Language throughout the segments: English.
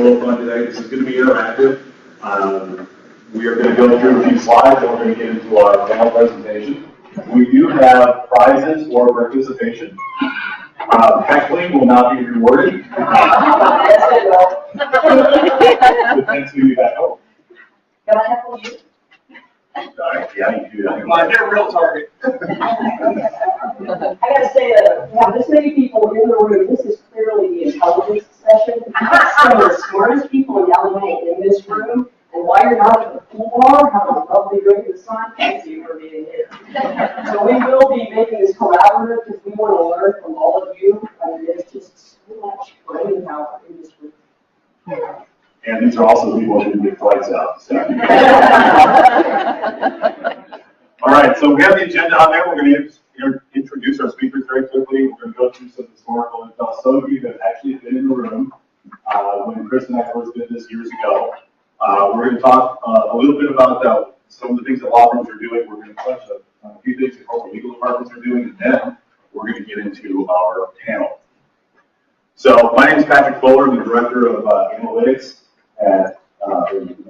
little fun today. This is going to be interactive. We are going to go through a few slides, and we're going to get into our panel presentation. We do have prizes for participation. Heckling will not be rewarded. Thanks to you back home. Can I heckle you? Yeah, you can do that. Come on, you're a real target. I gotta say that we have this many people in the room. This is clearly the intelligence session. We have some of the smartest people in Illinois in this room. And while you're not at the pool bar, having a lovely drink in the sun, thank you for being here. So we will be making this collaborative because we want to learn from all of you. And there's just so much brain power in this room. And these are also the people who didn't get flights out. So. All right, so we have the agenda on there. We're going to introduce our speakers very quickly. We're going to go through some historical info. Some of you have actually been in the room when Chris and I first did this years ago. We're going to talk a little bit about some of the things that law firms are doing. We're going to touch on a few things that corporate legal departments are doing, and then we're going to get into our panel. So my name is Patrick Fuller. I'm the Director of Analytics at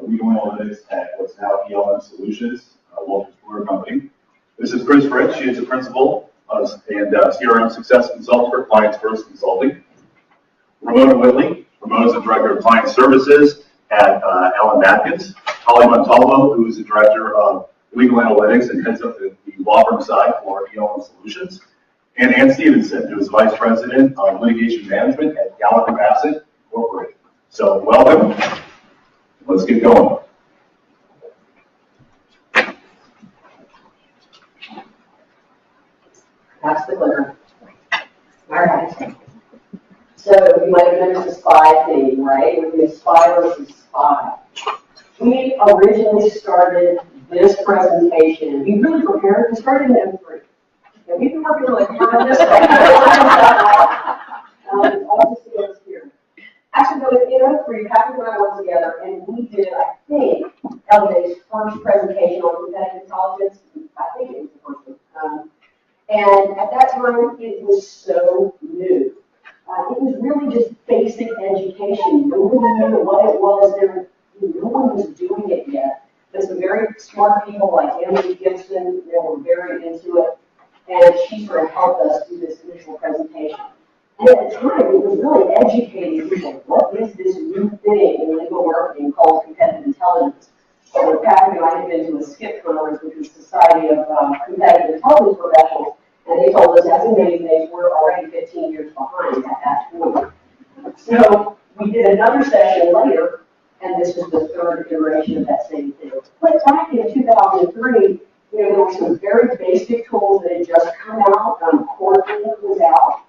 Legal Analytics at what's now ELM Solutions, Walter Stewart Company. This is Chris Fritz. She is a principal and CRM Success Consultant for Clients First Consulting. Ramona Whitley. Ramona is the Director of Client Services at Allen Atkins. Holly Montalvo, who is the Director of Legal Analytics and heads up the law firm side for ELM Solutions. And Ann Stevenson, who is Vice President of Litigation Management at Gallagher Bassett Incorporated. So welcome. Let's get going. That's the clicker. All right. So you might have noticed the SPY thing, right? We're doing SPY versus SPY. We originally started this presentation. We really prepared. We started in M3. And we've been working really hard on this one. All the skills here. Actually, though, in M3, Patrick and I worked together, and we did, I think, LJ's first presentation on competitive intelligence. I think it was the first one. And at that time, it was so new. It was really just basic education. Nobody knew what it was. No one was doing it yet. But some very smart people like Emily Gibson, they were very into it. And she sort of helped us do this initial presentation. And at the time, it was really educating people. What is this new thing in legal marketing called competitive intelligence? So Patrick and I had been to a SCIP conference, which is Society of Competitive Intelligence Professionals. And they told us, as in many things, we're already 15 years behind at that point. So we did another session later, and this was the third iteration of that same thing. But back in 2003, there were some very basic tools that had just come out. Courtney was out.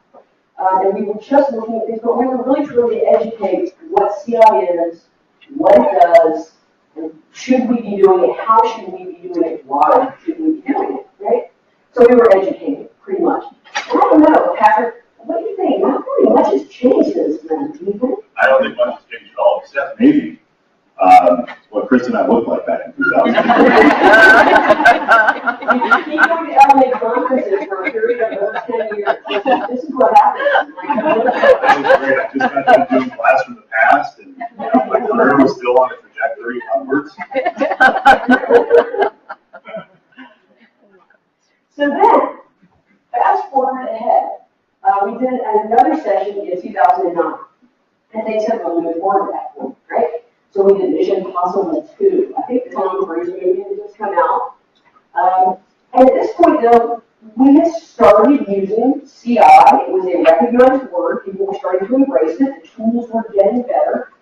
And we were just looking at these, but we were really trying to educate what CI is, what it does, and should we be doing it, how should we be doing it, why should we be doing it, right? So we were educated, pretty much. And I don't know, Patrick, what do you think? Not really much has changed since then, do you think? I don't think much has changed at all, except maybe what Chris and I looked like back in 2000. You keep going to LA conferences for a period of over 10 years. This is what happens. That was great. I just got done doing Blast from the Past, and my career was still on a trajectory upwards. So then, fast forward ahead. We did another session in 2009, and they said, well, we move forward at that point, right? So we did Mission Impossible 2. I think the Tom Cruise movie had just come out. And at this point, though, we had started using CI. It was a recognized word. People were starting to embrace it. The tools were getting better.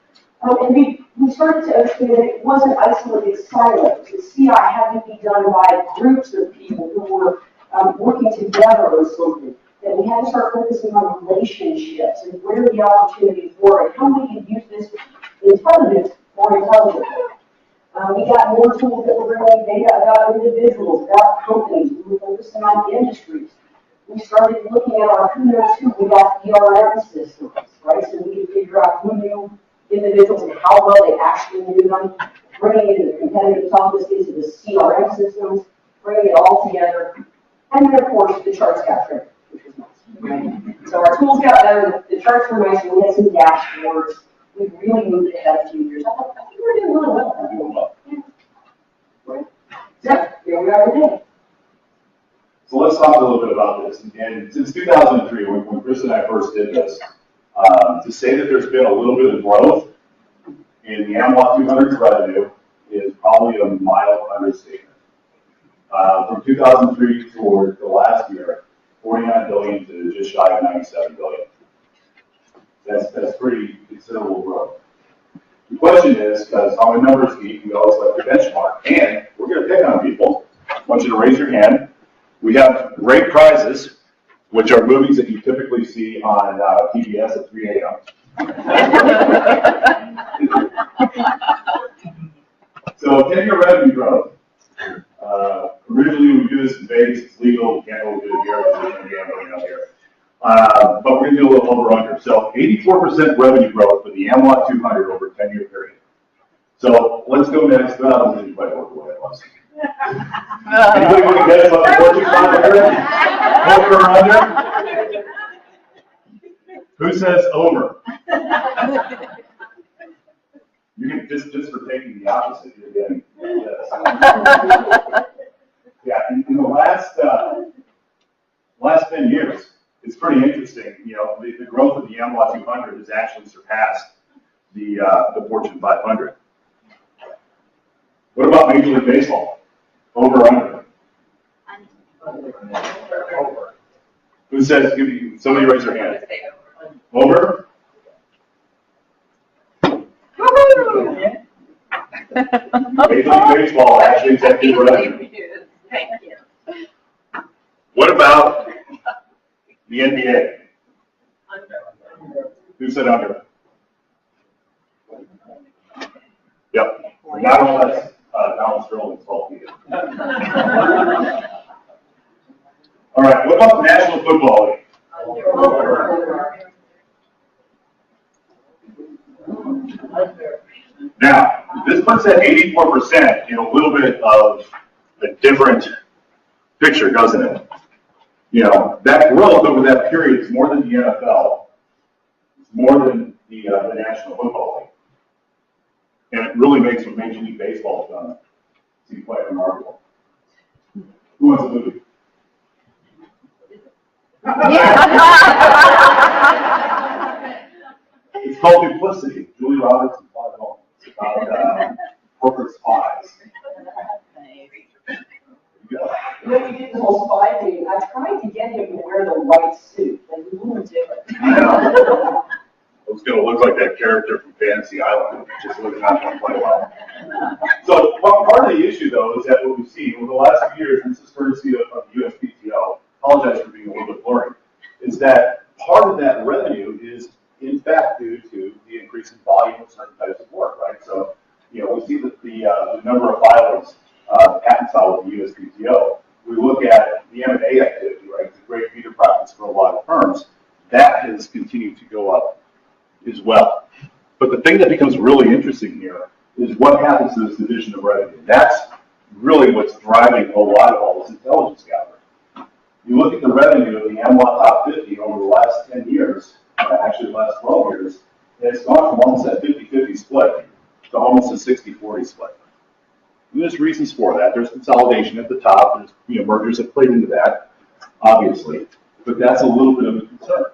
And we started to understand that it wasn't isolated silos. The CI had to be done by groups of people who were working together on something. That we had to start focusing on relationships and where the opportunities were and how we could use this intelligence more intelligently. We got more tools that were bringing data about individuals, about companies. We were focusing on industries. We started looking at our who knows who. We got ERM systems, right? So we could figure out who knew individuals and how well they actually knew them, bringing in the competitive intelligence into the CRM systems, bringing it all together. And then, of course, the charts got tricky, which was nice. Right? So our tools got better, the charts were nice, and we had some dashboards. we've really moved ahead a few years. I think we're doing really well. We're doing well. Yeah, here we are today. So let's talk a little bit about this. And since 2003, when Chris and I first did this, to say that there's been a little bit of growth in the AmLaw 200's revenue is probably a mild understatement. From 2003 toward the last year, 49 billion to just shy of 97 billion. That's pretty considerable growth. The question is, because I'm a numbers geek, we always like to benchmark, and we're going to pick on people. I want you to raise your hand. We have great prizes, which are movies that you typically see on PBS at 3 a.m. So 10-year revenue growth. Originally, we do this in Vegas. It's legal. We can't really do it here. There's gambling out here. But we're going to do a little over-under. So 84% revenue growth for the AmLaw 200 over a 10-year period. So let's go next. That wasn't quite what it was. Anybody want to guess what the Fortune 500? Over or under? Who says over? You can just for taking the opposite, you're getting this. Yeah, in the last 10 years, it's pretty interesting. You know, the growth of the AmLaw 200 has actually surpassed the Fortune 500. What about Major League Baseball? Over or under? Over. Who says? Somebody raise their hand. Over. Major League Baseball actually executive revenue. Thank you. What about the NBA? Under. Who said under? Yep. Not all that's Donald Sterling's fault either. All right. What about the National Football League? Now, this puts at 84% in a little bit of a different picture, doesn't it? You know, that growth over that period is more than the NFL. It's more than the National Football League. And it really makes what Major League Baseball has done seem quite remarkable. Who wants a movie? It's called Duplicity. Julie Roberts and Todd Holmes. It's about corporate spies. When we did the whole spy thing, I tried to get him to wear the white suit, and he wouldn't do it. It was going to look like that character from Fantasy Island, which just was not going quite well. So part of the issue, though, is that what we've seen over the last few years, and this is courtesy of USPTO, apologize for being a little bit blurry, is that part of that revenue is, in fact, due to the increase in volume of certain types of work, right? So, you know, we see that the number of filings, patent filed with the USPTO. We look at the M&A activity, right? It's a great feeder practice for a lot of firms. That has continued to go up as well. But the thing that becomes really interesting here is what happens to this division of revenue. That's really what's driving a lot of all this intelligence gathering. You look at the revenue of the AmLaw Top 50 over the last 10 years, actually the last 12 years, and it's gone from almost that 50-50 split to almost a 60-40 split. And there's reasons for that. There's consolidation at the top. There's mergers that played into that, obviously. But that's a little bit of a concern.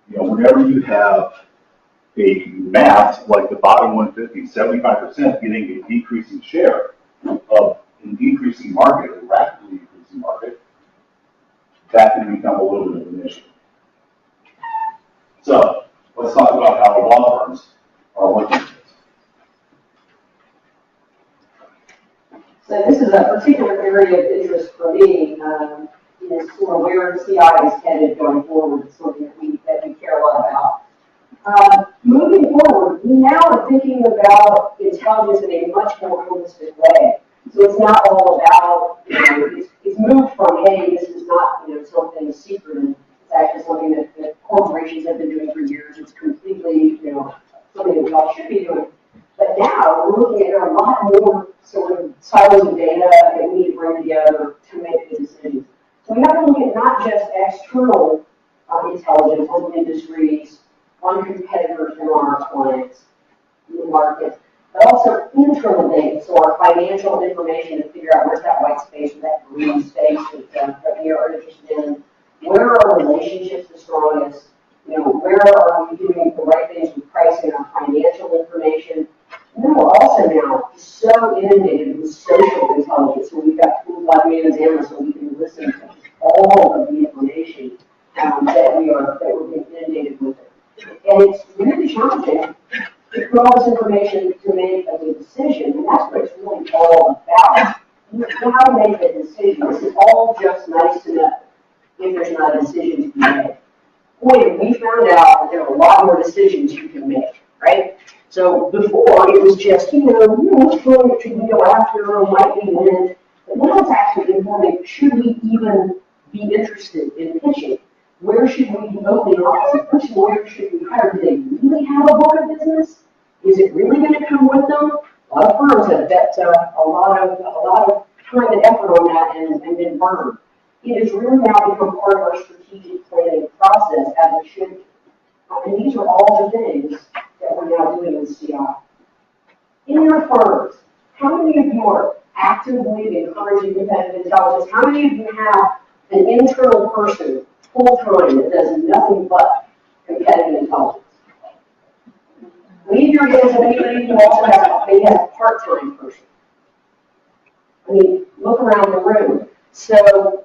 Whenever you have a math like the bottom 150, 75% getting a decreasing share of an increasing market, a rapidly increasing market, that can become a little bit of an issue. So let's talk about how law firms are looking at this. So this is a particular area of interest for me, is sort of where CI is headed going forward. It's something that we care a lot about. Moving forward, we now are thinking about intelligence in a much more holistic way. So it's not all about, it's moved from, hey, this is not, something secret, and it's actually something that corporations have been doing for years. It's completely, something that we all should be doing. But now we're looking at a lot more sort of silos of data that we need to bring together to make the decisions. So we have to look at not just external intelligence on industries, on competitors in our our clients in the market, but also internal data, so our financial information to figure out where's that white space or that green space that we are interested in. Where are our relationships the strongest? Where are we doing the right things with pricing, our financial information? And then we're also now so inundated with social intelligence, so we've got tools like Manzana, so we can listen to all of the information that we're being inundated with. And it's really challenging to put all this information to make a good decision, and that's what it's really all about. How to make a decision. This is all just nice to know if there's not a decision to be made. Boy, we found out that there are a lot more decisions you can make, right? So before it was just, which one should we go after or might we win? But now it's actually informing, should we even be interested in pitching? Where should we be opening offices? Which lawyer should we hire? Do they really have a book of business? Is it really going to come with them? A lot of firms have bet a lot of time and effort on that and been burned. It has really now become part of our strategic planning process as it should be. And these are all the things that we're now doing with CI. In your firms, how many of you are actively encouraging competitive intelligence? How many of you have an internal person full-time that does nothing but competitive intelligence? Leave your hands up. Anybody who also has maybe has a part-time person. I mean, look around the room. So,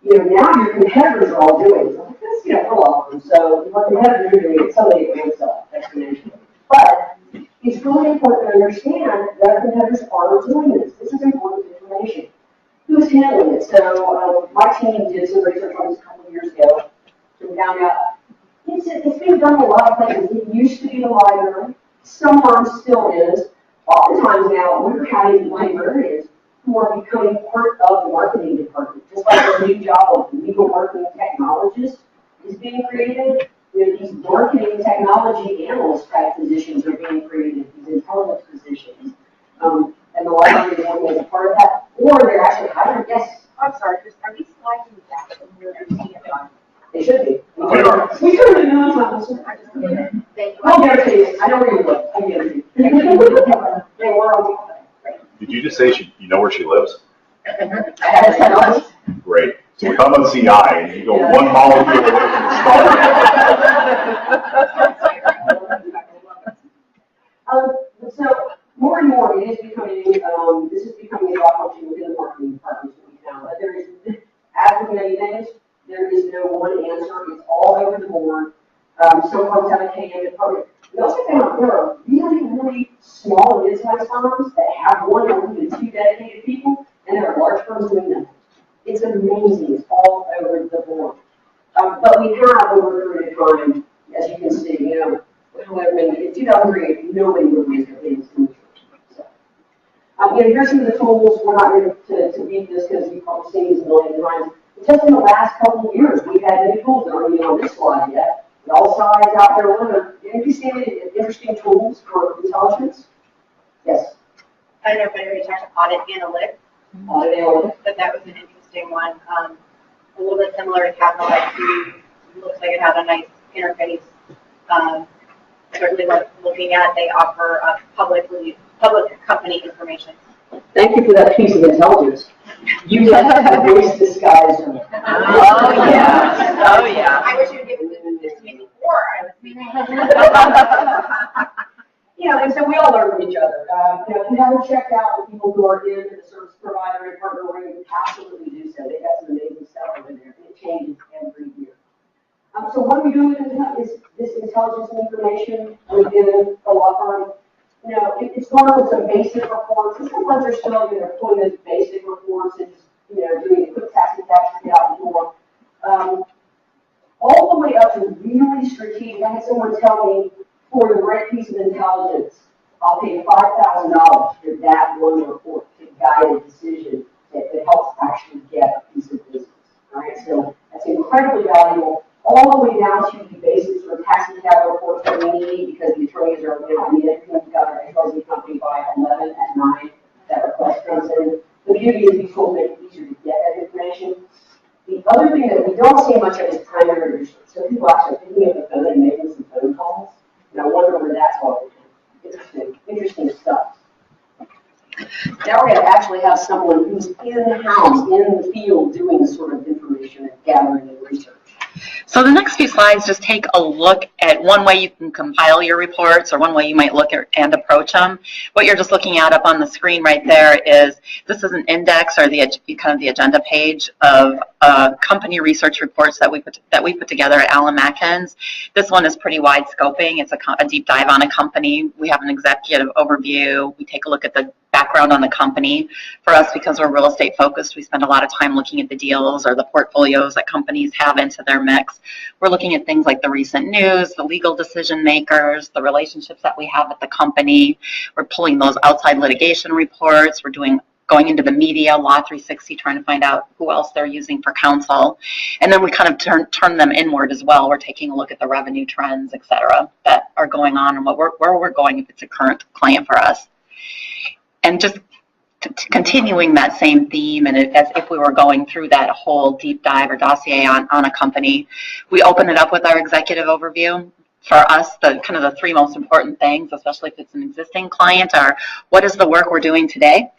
now your competitors are all doing it. This, for law firms. So what competitors are doing is somebody ramps up explanation. But it's really important to understand that our competitors are doing this. This is important information. Who's handling it? So my team did some research on this a couple of years ago. So we found out it's being done in a lot of places. It used to be the library. Some firms still is. Oftentimes now we're having librarians who are becoming part of the marketing department. Just like our new job of legal marketing technologist is being created, these marketing technology analyst type positions are being created, these intelligence positions. And the library is working as a part of that, or they're actually hiring. Yes. I'm sorry, are these slides in the back from your CFI? They should be. We could have known something. I'll guarantee you. I know where you live. I guarantee you. They were on. Did you just say you know where she lives? I have to tell you. Great. So we're talking about CI, and you go one molecule away from the start. So more and more, it is becoming. This is becoming a job function within the marketing department. We found that there is, as with many things, there is no one answer. It's all over the board. Some firms have a KM department. We also found there are really small and mid-sized firms that have one or even two dedicated people, and there are large firms doing nothing. It's amazing. It's all over the board. But we have over a period of time, as you can see, in 2003, nobody would raise their hands in the church. So, here's some of the tools. We're not going to beat this because you've probably seen these a million times. Just in the last couple of years, we've had new tools that aren't even on this slide yet. All sides out there with Have you seen any interesting tools for intelligence? Yes. I don't know if anybody talked about audit analytics. Audit analytics. But that was an interesting one. A little bit similar to Capital IQ. Looks like it had a nice interface. Certainly worth looking at. They offer public company information. Thank you for that piece of intelligence. You have the voice disguise. Oh yeah. Oh yeah. I wish you would give this to me before I was meeting. And so we all learn from each other. If you haven't checked out the people who are in the service provider and partner ring, absolutely do so. They've got some amazing stuff over there, and it changes every year. So what do we do with this intelligence and information within the law firm? It's going with some basic reports, and sometimes they're still, pulling those basic reports and just, doing a quick task and capture to get out the door. All the way up to really strategic. I had someone tell me, for the right piece of intelligence, I'll pay $5,000 for that one report to guide a decision that helps actually get a piece of business. All right, so that's incredibly valuable. All the way down to the basics for tax and capital reports that we need because the attorneys are, everything's got a closing company by 11 at 9. That request comes in. The beauty is these tools make it easier to get that information. The other thing that we don't see much of is primary research. So people actually picking up the phone and making some phone calls. And I wonder where that's all. Interesting stuff. Now we're going to actually have someone who's in-house, in the field, doing this sort of information and gathering and research. So the next few slides just take a look at one way you can compile your reports, or one way you might look at and approach them. What you're just looking at up on the screen right there is, this is an index, or the kind of the agenda page of company research reports that we put together at Allen Matkins. This one is pretty wide scoping. It's a deep dive on a company. We have an executive overview. We take a look at the background on the company. For us, because we're real estate focused, we spend a lot of time looking at the deals or the portfolios that companies have into their mix. We're looking at things like the recent news, the legal decision makers, the relationships that we have with the company. We're pulling those outside litigation reports. We're going into the media, Law 360, trying to find out who else they're using for counsel. And then we kind of turn them inward as well. We're taking a look at the revenue trends, et cetera, that are going on and where we're going if it's a current client for us. And just continuing that same theme, and as if we were going through that whole deep dive or dossier on a company, we open it up with our executive overview. For us, the kind of the three most important things, especially if it's an existing client, are what is the work we're doing today,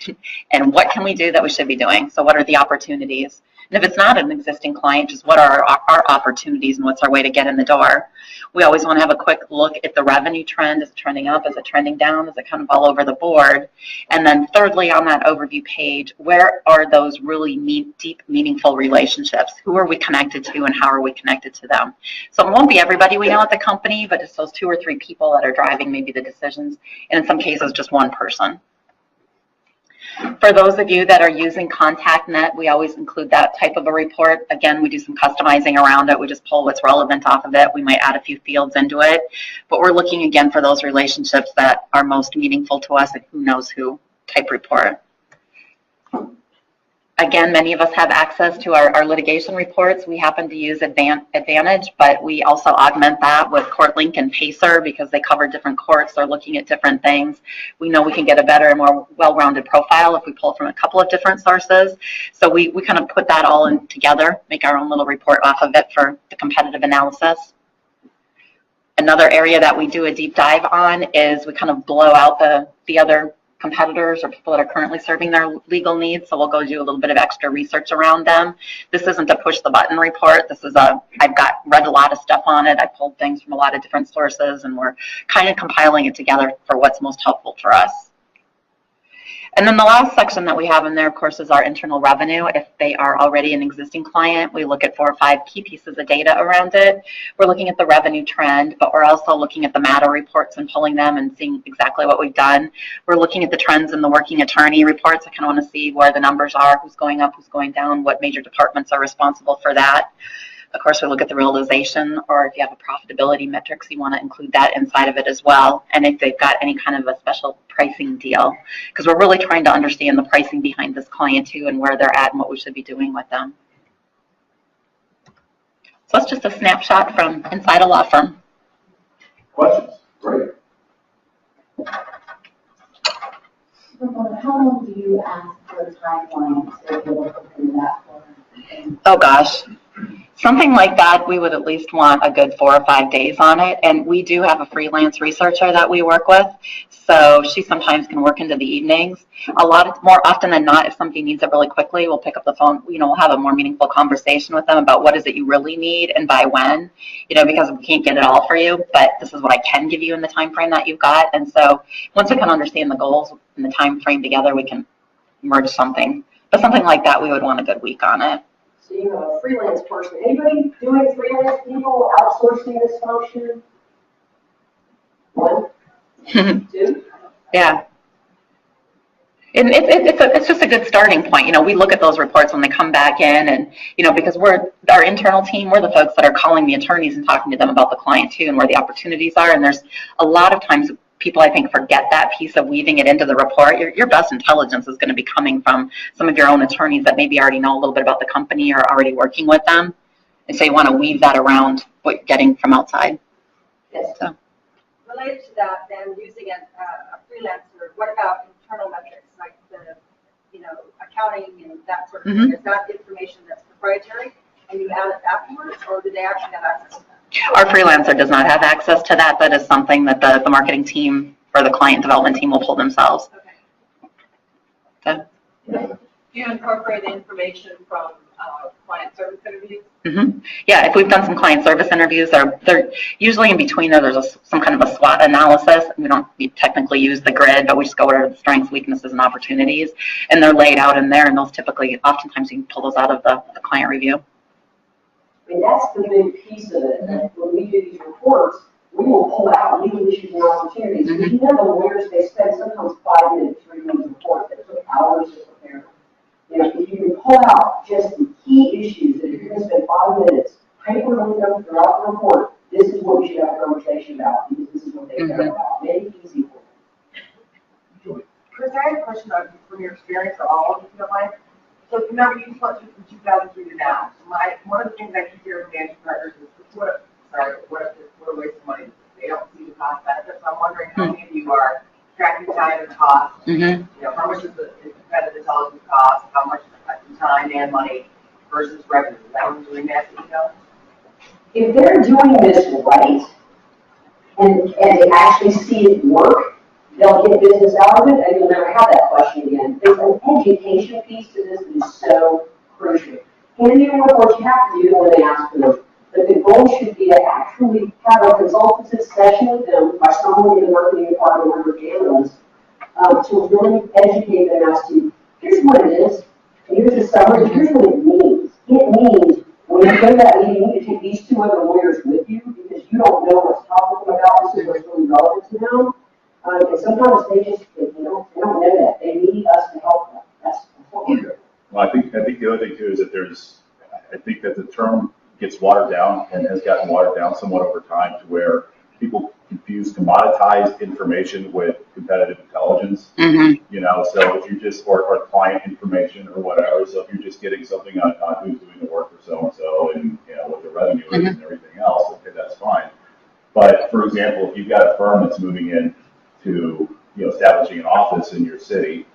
and what can we do that we should be doing? So what are the opportunities? And if it's not an existing client, just what are our opportunities and what's our way to get in the door? We always want to have a quick look at the revenue trend. Is it trending up? Is it trending down? Is it kind of all over the board? And then thirdly, on that overview page, where are those really deep, meaningful relationships? Who are we connected to and how are we connected to them? So it won't be everybody we know at the company, but it's those 2 or 3 people that are driving maybe the decisions, and in some cases, just one person. For those of you that are using ContactNet, we always include that type of a report. Again, we do some customizing around it. We just pull what's relevant off of it. We might add a few fields into it, but we're looking again for those relationships that are most meaningful to us, and who knows who type report. Again, many of us have access to our litigation reports. We happen to use Advantage, but we also augment that with CourtLink and Pacer because they cover different courts. They're looking at different things. We know we can get a better and more well-rounded profile if we pull from a couple of different sources. So we kind of put that all in together, make our own little report off of it for the competitive analysis. Another area that we do a deep dive on is we kind of blow out the other competitors or people that are currently serving their legal needs. So we'll go do a little bit of extra research around them. This isn't a push the button report. This is I've read a lot of stuff on it. I pulled things from a lot of different sources, and we're kind of compiling it together for what's most helpful for us. And then the last section that we have in there, of course, is our internal revenue. If they are already an existing client, we look at 4 or 5 key pieces of data around it. We're looking at the revenue trend, but we're also looking at the MATA reports and pulling them and seeing exactly what we've done. We're looking at the trends in the working attorney reports. I kind of want to see where the numbers are, who's going up, who's going down, what major departments are responsible for that. Of course, we look at the realization, or if you have a profitability metrics, you want to include that inside of it as well. And if they've got any kind of a special pricing deal, because we're really trying to understand the pricing behind this client too, and where they're at and what we should be doing with them. So that's just a snapshot from inside a law firm. Questions? Great. How long do you ask for a timeline to be able to do that for? Oh gosh. Something like that, we would at least want a good 4 or 5 days on it. And we do have a freelance researcher that we work with. So she sometimes can work into the evenings. More often than not, if somebody needs it really quickly, we'll pick up the phone, we'll have a more meaningful conversation with them about what is it you really need and by when, because we can't get it all for you, but this is what I can give you in the time frame that you've got. And so once we can understand the goals and the time frame together, we can merge something. But something like that, we would want a good week on it. So you have a freelance person. Anybody doing freelance people outsourcing this function? 1, 2? Yeah. And it's just a good starting point. We look at those reports when they come back in, and, because our internal team, we're the folks that are calling the attorneys and talking to them about the client too and where the opportunities are. And there's a lot of times people, I think, forget that piece of weaving it into the report. Your best intelligence is going to be coming from some of your own attorneys that maybe already know a little bit about the company or are already working with them. And so you want to weave that around what you're getting from outside. Yes. So. Related to that, then using a freelancer, what about internal metrics like the, accounting and that sort of thing? Is that information that's proprietary and you add it afterwards, or do they actually have access to that? Our freelancer does not have access to that. That is something that the marketing team or the client development team will pull themselves. Okay. Okay. Do you incorporate the information from client service interviews? Mm-hmm. Yeah, if we've done some client service interviews, they're usually in between there. There's some kind of a SWOT analysis. We don't technically use the grid, but we just go over the strengths, weaknesses, and opportunities, and they're laid out in there. And those typically, oftentimes, you can pull those out of the client review. I mean, that's the big piece of it. When we do these reports, we will pull out legal issues and opportunities. Because you know the lawyers, they spend sometimes 5 minutes reading these reports that took hours to prepare. You know, if you can pull out just the key issues that you're going to spend 5 minutes hyperlinking them throughout the report, this is what we should have a conversation about because this is what they care about. Make it easy for them. Chris, I had a question from your experience, or all of you, if you don't mind. So remember, you just went through from 2003 to now. One of the things I keep hearing from managing partners is, what a waste of money. They don't see the cost benefit. So I'm wondering how many of you are tracking time and cost. Mm-hmm. You know, how much is the competitive intelligence cost? How much is the time and money versus revenue? Is that one doing that? You know? If they're doing this right and they actually see it work, they'll get business out of it and you'll never have that question again. There's an education piece to this that is so crucial. Hand you what you have to do when they ask for them. But the goal should be to actually have a consultative session with them by someone in the marketing department or your analyst to really educate them as to here's what it is, and here's the summary, here's what it means. It means when you go to that meeting, you need to take these 2 other lawyers with you because you don't know what's talking about. This is what's really relevant to them. And sometimes they don't know that. They need us to help them. That's what we do. Well, I think the other thing too is that I think that the term gets watered down and has gotten watered down somewhat over time to where people confuse commoditized information with competitive intelligence. Mm-hmm. You know, so if you just, or client information or whatever, so if you're just getting something on who's doing the work for so-and-so and, you know, what the revenue is and everything else, okay, that's fine. But for example, if you've got a firm that's moving in to, you know, establishing an office in your city,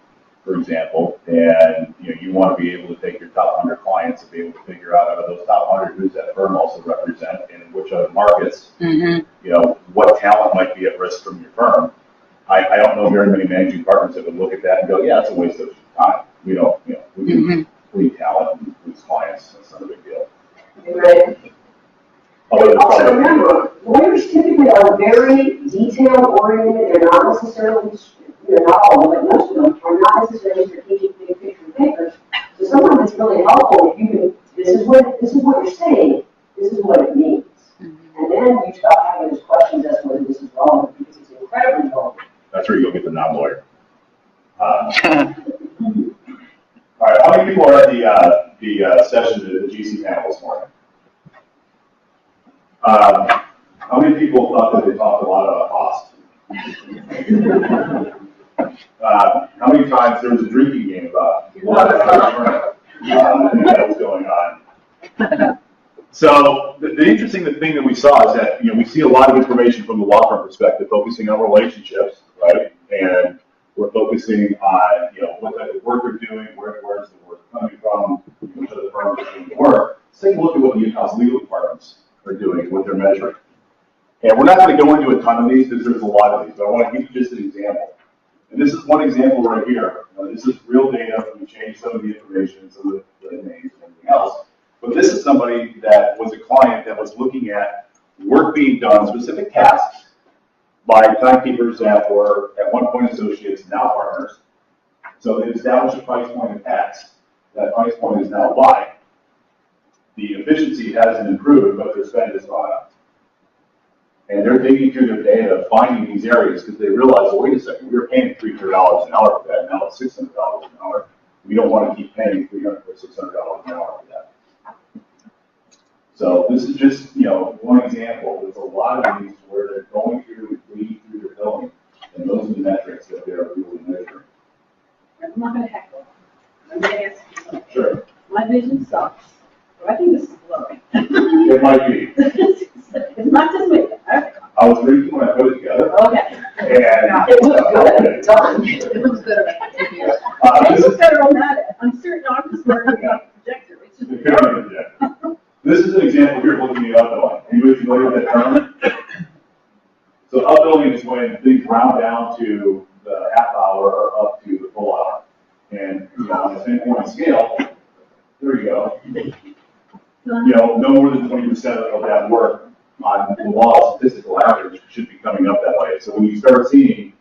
for example, and you know you want to be able to take your top 100 clients and be able to figure out of those top 100 who's that firm also represent and in which other markets, you know, what talent might be at risk from your firm. I don't know very many managing partners that would look at that and go, yeah, it's a waste of time. We don't, you know, we can lead talent and lose clients. That's not a big deal. Right. Also remember, lawyers typically are very detail-oriented. They're not necessarily, not all of them, but most of them are not necessarily strategic big picture thinkers. So sometimes it's really helpful if you can, this is what you're saying, this is what it means. And then you stop having those questions as to whether this is relevant because it's incredibly relevant. That's where you go get the non-lawyer. All right, how many people are at the session at the GC panel this morning? How many people thought that they talked a lot about cost? How many times there was a drinking game about that was going on? So the interesting thing that we saw is that, you know, we see a lot of information from the law firm perspective, focusing on relationships, right? And we're focusing on, you know, what type of work they're doing, where's the work coming from, which other firms are doing the work. Let's take a look at what the in-house legal departments are doing, what they're measuring. And we're not going to go into a ton of these because there's a lot of these, but I want to give you just an example. And this is one example right here. This is real data. We changed some of the information, some of the names and everything else. But this is somebody that was a client that was looking at work being done, specific tasks, by timekeepers that were at one point associates, now partners. So they established a price point of X. That price point is now Y. The efficiency hasn't improved, but their spend has gone up. And they're digging through their data, finding these areas because they realize, well, wait a second, we were paying $300 an hour for that, now it's $600 an hour. We don't want to keep paying $300 or $600 an hour for that. So this is just, you know, one example. There's a lot of these where they're going through and reading through their billing, and those are the metrics that they're really measuring. I'm not going to heckle. I'm going to ask you something. Sure. My vision sucks. So I think this is blurry. It might be. It's not just me. Okay. I was reading when I put it together, Okay. and It looks good. Done. It looks better on computer. this It is looks better on that. I'm certain I'm just learning about the projector. It's just This is an example here looking at other one. Anybody familiar with that term? So upbilling is when things round down to the half hour or up to the full hour. And, on the 10-point scale, there you go. No more than 20% of that work on the law statistical average should be coming up that way. So when you start seeing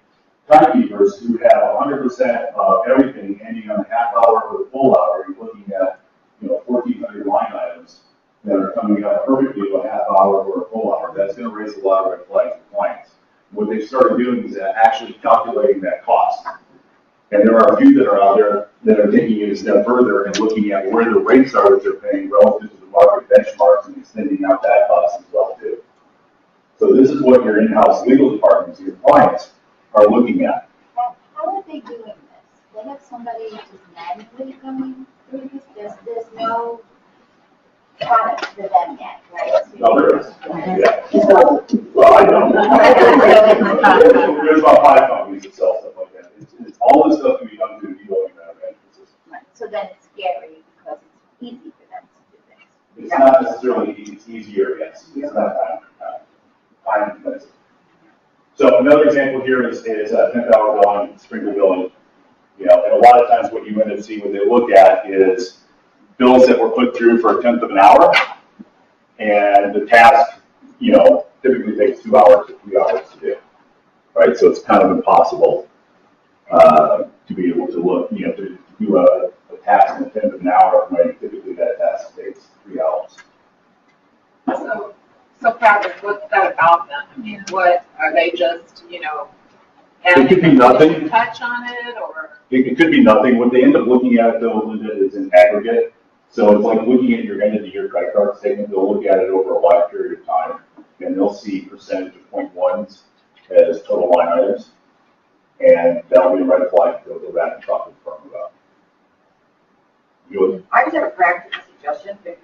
timekeepers who have 100% of everything ending on a half hour or the full hour, you're looking at, 1,400 line items that are coming up perfectly to a half hour or a full hour. That's going to raise a lot of red flags for clients. What they've started doing is actually calculating that cost. And there are a few that are out there that are taking it a step further and looking at where the rates are that they're paying relative to the market benchmarks and extending out that cost as well too. So this is what your in-house legal departments, your clients, are looking at. How are they doing this? They have somebody just manually going through this? There's no product for them yet, right? No, there is. Yeah. Well, I don't. There's about 5 companies that sell stuff like that. It's all this stuff can be done through the e-learning management system. Right. So then it's scary because it's easy for them to do this. It's not necessarily easy. It's easier, yes. It's not time intensive. So another example here is 10th hour billing, sprinkler billing. And a lot of times what you end up seeing, what they look at is bills that were put through for a 1/10 of an hour, and the task, typically takes 2 hours to 3 hours to do, right? So it's kind of impossible to be able to look, to do a task in a 1/10 of an hour, when typically that task takes 3 hours. So Patrick, what's that about then? I mean, what, are they just, It could be nothing. touch on it, or? It could be nothing. What they end up looking at, though, Linda, is an aggregate. So it's like looking at your end of the year credit card statement. They'll look at it over a wide period of time, and they'll see percentage of 0.1s as total line items. And that'll be a red flag they'll go back and talk to the firm about. I just have a practical suggestion. If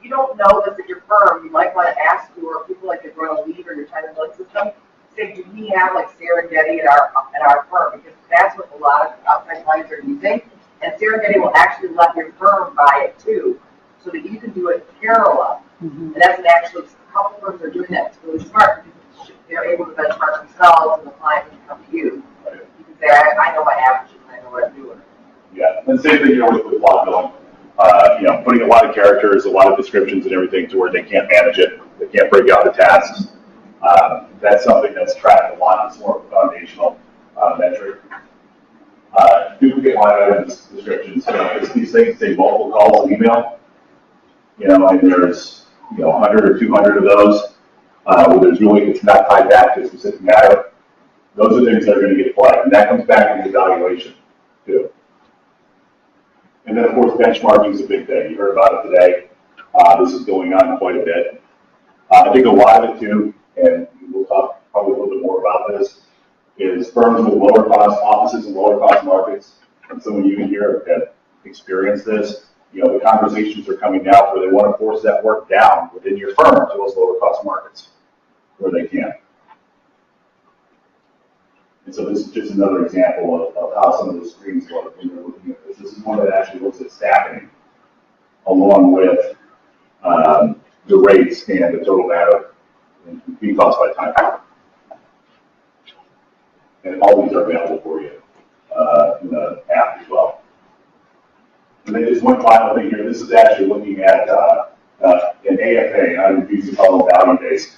you don't know this at your firm, you might want to ask your people like you're going to leave or your tenant billing system. Say, do we have like Serengeti at our firm? Because that's what a lot of outside clients are using. And Serengeti will actually let your firm buy it too, so that you can do it parallel. And that's actually, a couple firms are doing that. It's really smart because they're able to benchmark themselves and the client can come to you. You can say, I know my averages and I know what I'm doing. Yeah, and same thing with block billing. Putting a lot of characters, a lot of descriptions and everything to where they can't manage it. They can't break out the tasks. That's something that's tracked a lot. It's more of a foundational metric. Duplicate line items, descriptions. These things take multiple calls and email. And there's 100 or 200 of those. Where it's not tied back to a specific matter. Those are things that are going to get flagged, and that comes back into evaluation too. And then, of course, benchmarking is a big thing. You heard about it today. This is going on quite a bit. I think a lot of it too, and we'll talk probably a little bit more about this, is firms with lower cost offices and lower cost markets. And some of you in here have experienced this. The conversations are coming now where they want to force that work down within your firm to those lower cost markets where they can. And so this is just another example of how some of the screens look when you're looking at this. This is one that actually looks at staffing along with the rates and the total matter and fee cost by time. And all these are available for you in the app as well. And then just one final thing here. This is actually looking at an AFA. I refuse to call it value-based.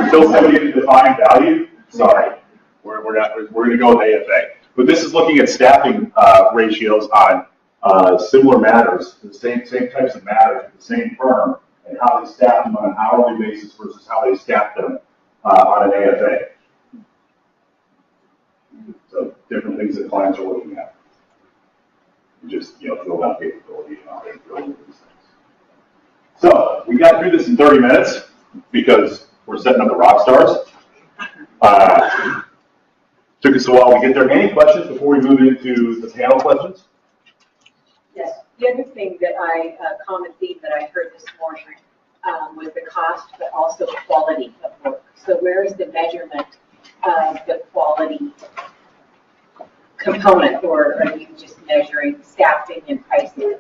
Until somebody can define value, sorry, we're going to go with AFA. But this is looking at staffing ratios on similar matters, the same types of matters at the same firm, and how they staff them on an hourly basis versus how they staff them on an AFA. So different things that clients are looking at. Just fill out capability and all that, these things. So we got through this in 30 minutes because we're setting up the rock stars. Took us a while to get there. Any questions before we move into the panel questions? Yes. The other thing that common theme that I heard this morning was the cost, but also the quality of work. So where is the measurement of the quality component, or are you just measuring staffing and pricing?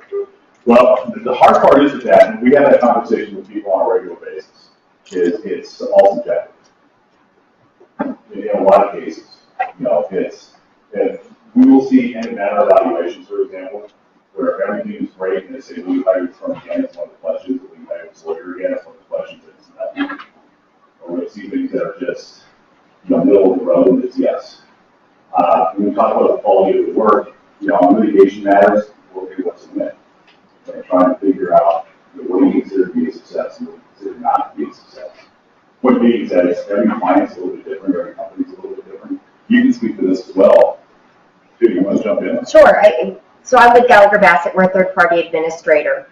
Well, the hard part is that we have that conversation with people on a regular basis. is it's all subjective. In a lot of cases, you know, we will see end matter evaluations, for example, where everything is great and they say, we hired from again, it's one of the questions, we hired this lawyer again, it's one of the questions, it's not. Or we'll see things that are just, you know, middle of the road, and it's yes. When we talk about the quality of the work, you know, on litigation matters, we'll do what's in it. We're trying to figure out what you consider to be a success and what you consider not to be a success. Point being is that every client's a little bit different, every company's a little bit different. You can speak to this as well. Judy, you want to jump in? Sure. So I'm with Gallagher Bassett. We're a third-party administrator.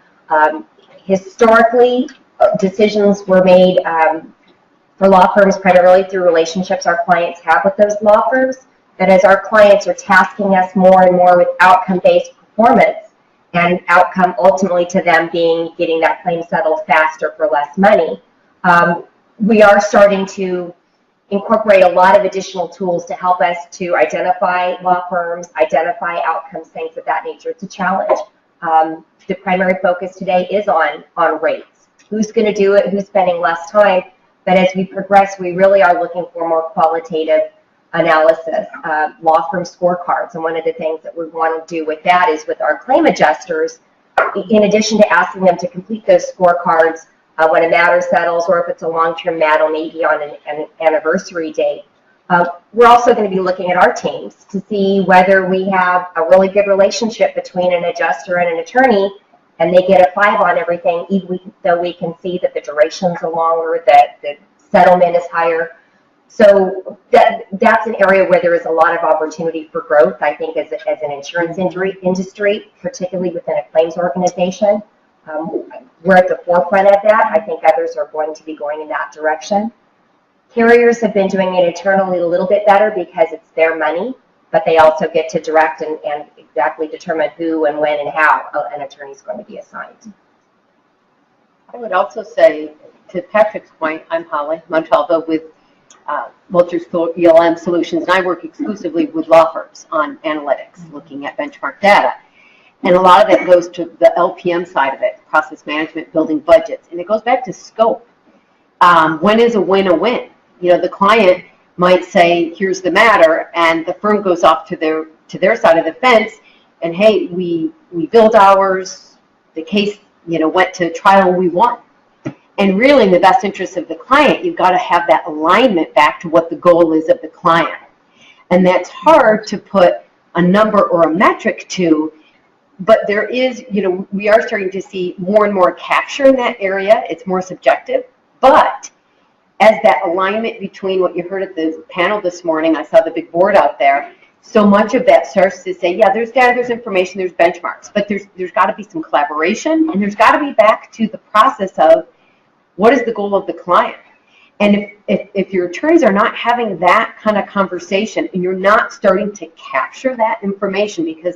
Historically, decisions were made for law firms primarily through relationships our clients have with those law firms. That as our clients are tasking us more and more with outcome-based performance and outcome ultimately to them being getting that claim settled faster for less money, we are starting to incorporate a lot of additional tools to help us to identify law firms, identify outcomes, things of that nature. It's a challenge. The primary focus today is on rates. Who's going to do it? Who's spending less time? But as we progress, we really are looking for more qualitative analysis, law firm scorecards. And one of the things that we want to do with that is with our claim adjusters, in addition to asking them to complete those scorecards when a matter settles, or if it's a long-term matter, maybe on an anniversary date, we're also going to be looking at our teams to see whether we have a really good relationship between an adjuster and an attorney, and they get a 5 on everything, even though we can see that the durations are longer, that the settlement is higher. So that's an area where there is a lot of opportunity for growth, I think, as an insurance industry, particularly within a claims organization. We're at the forefront of that. I think others are going to be going in that direction. Carriers have been doing it internally a little bit better because it's their money, but they also get to direct and exactly determine who and when and how an attorney is going to be assigned. I would also say, to Patrick's point, I'm Holly Montalvo with Vulture's ELM Solutions, and I work exclusively with law firms on analytics, looking at benchmark data. And a lot of it goes to the LPM side of it, process management, building budgets, and it goes back to scope. When is a win a win? You know, the client might say, here's the matter, and the firm goes off to their side of the fence, and hey, we billed ours, the case, you know, went to trial, we won. And really, in the best interest of the client, you've got to have that alignment back to what the goal is of the client. And that's hard to put a number or a metric to, but there is, you know, we are starting to see more and more capture in that area. It's more subjective, but as that alignment between what you heard at the panel this morning, I saw the big board out there, so much of that starts to say, yeah, there's data, there's information, there's benchmarks, but there's got to be some collaboration, and there's got to be back to the process of what is the goal of the client. And if your attorneys are not having that kind of conversation and you're not starting to capture that information, because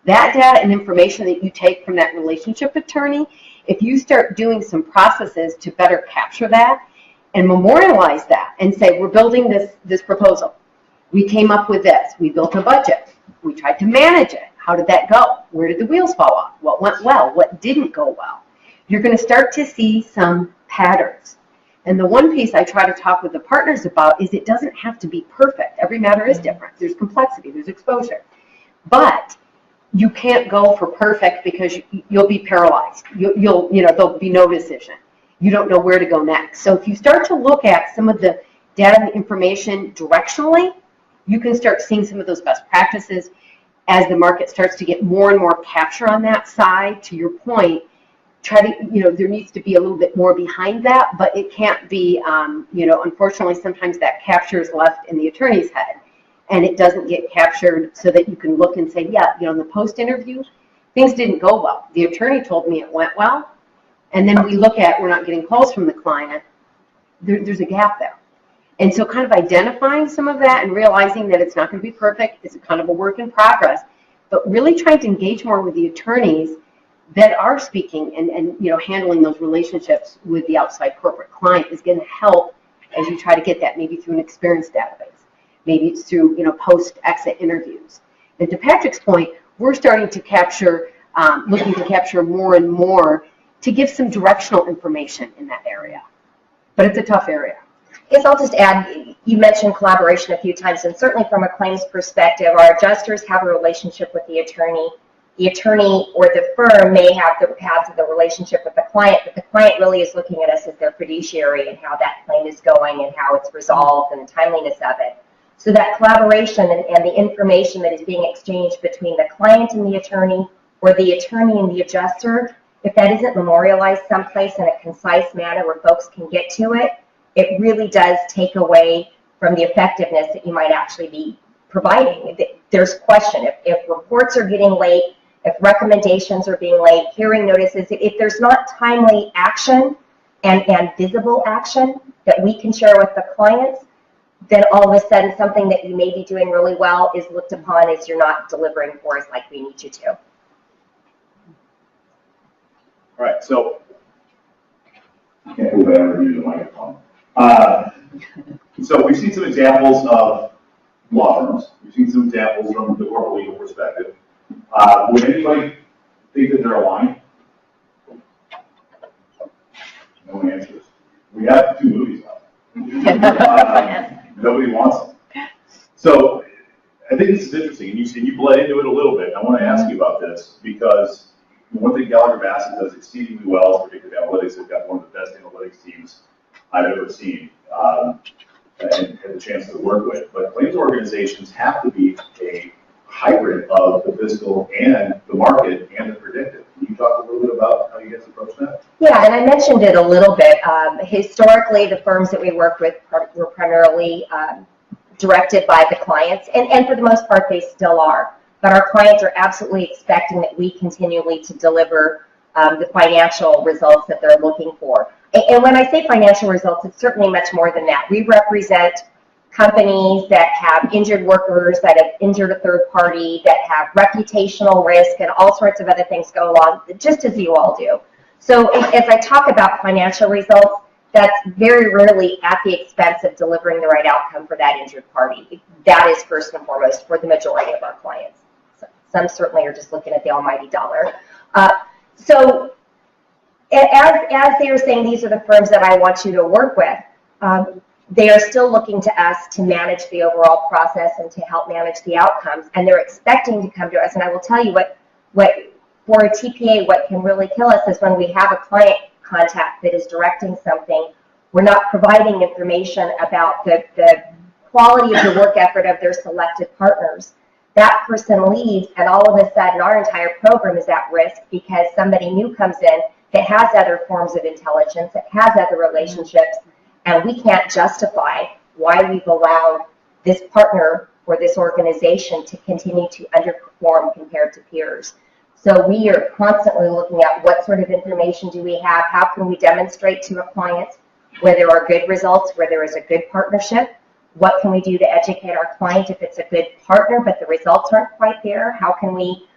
that data and information that you take from that relationship attorney, if you start doing some processes to better capture that and memorialize that and say, we're building this proposal. We came up with this. We built a budget. We tried to manage it. How did that go? Where did the wheels fall off? What went well? What didn't go well? You're going to start to see some patterns. And the one piece I try to talk with the partners about is it doesn't have to be perfect. Every matter is different. There's complexity. There's exposure. But you can't go for perfect because you'll be paralyzed. There'll be no decision. You don't know where to go next. So if you start to look at some of the data and information directionally, you can start seeing some of those best practices as the market starts to get more and more capture on that side. To your point, there needs to be a little bit more behind that, but it can't be, unfortunately, sometimes that capture is left in the attorney's head, and it doesn't get captured so that you can look and say, yeah, in the post-interview, things didn't go well. The attorney told me it went well, and then we look at, we're not getting calls from the client. There's a gap there. And so kind of identifying some of that and realizing that it's not going to be perfect, it's kind of a work in progress, but really trying to engage more with the attorneys that are speaking and handling those relationships with the outside corporate client is going to help as you try to get that, maybe through an experience database. Maybe it's through, post-exit interviews. And to Patrick's point, we're starting to capture, looking to capture more and more to give some directional information in that area. But it's a tough area. Yes, I'll just add, you mentioned collaboration a few times, and certainly from a claims perspective, our adjusters have a relationship with the attorney. The attorney or the firm may have the paths of the relationship with the client, but the client really is looking at us as their fiduciary and how that claim is going and how it's resolved and the timeliness of it. So that collaboration and the information that is being exchanged between the client and the attorney or the attorney and the adjuster, if that isn't memorialized someplace in a concise manner where folks can get to it, it really does take away from the effectiveness that you might actually be providing. There's question. If reports are getting late, if recommendations are being late, hearing notices, if there's not timely action and visible action that we can share with the clients, then all of a sudden something that you may be doing really well is looked upon as you're not delivering for us like we need you to. All right, so, can't believe I ever used a microphone. So we've seen some examples of law firms. We've seen some examples from the corporate legal perspective. Would anybody think that they're aligned? No answers. We have 2 movies out. Nobody wants them. So I think this is interesting, and you bled into it a little bit. I want to ask you about this because one thing Gallagher Bassett does exceedingly well is predictive analytics. They've got one of the best analytics teams I've ever seen and had the chance to work with. But claims organizations have to be a hybrid of the physical and the market and the predictive. Can you talk a little bit about how you guys approach that? Yeah, and I mentioned it a little bit. Historically, the firms that we worked with were primarily directed by the clients, and for the most part, they still are. But our clients are absolutely expecting that we continually to deliver the financial results that they're looking for. And when I say financial results, it's certainly much more than that. We represent companies that have injured workers, that have injured a third party, that have reputational risk, and all sorts of other things go along, just as you all do. So as I talk about financial results, that's very rarely at the expense of delivering the right outcome for that injured party. That is first and foremost for the majority of our clients. Some certainly are just looking at the almighty dollar. So as they're saying, these are the firms that I want you to work with, they are still looking to us to manage the overall process and to help manage the outcomes. And they're expecting to come to us. And I will tell you what for a TPA, what can really kill us is when we have a client contact that is directing something, we're not providing information about the quality of the work effort of their selected partners. That person leaves, and all of a sudden our entire program is at risk because somebody new comes in that has other forms of intelligence, that has other relationships, and we can't justify why we've allowed this partner or this organization to continue to underperform compared to peers. So we are constantly looking at what sort of information do we have, how can we demonstrate to a client where there are good results, where there is a good partnership, what can we do to educate our client if it's a good partner but the results aren't quite there, how can we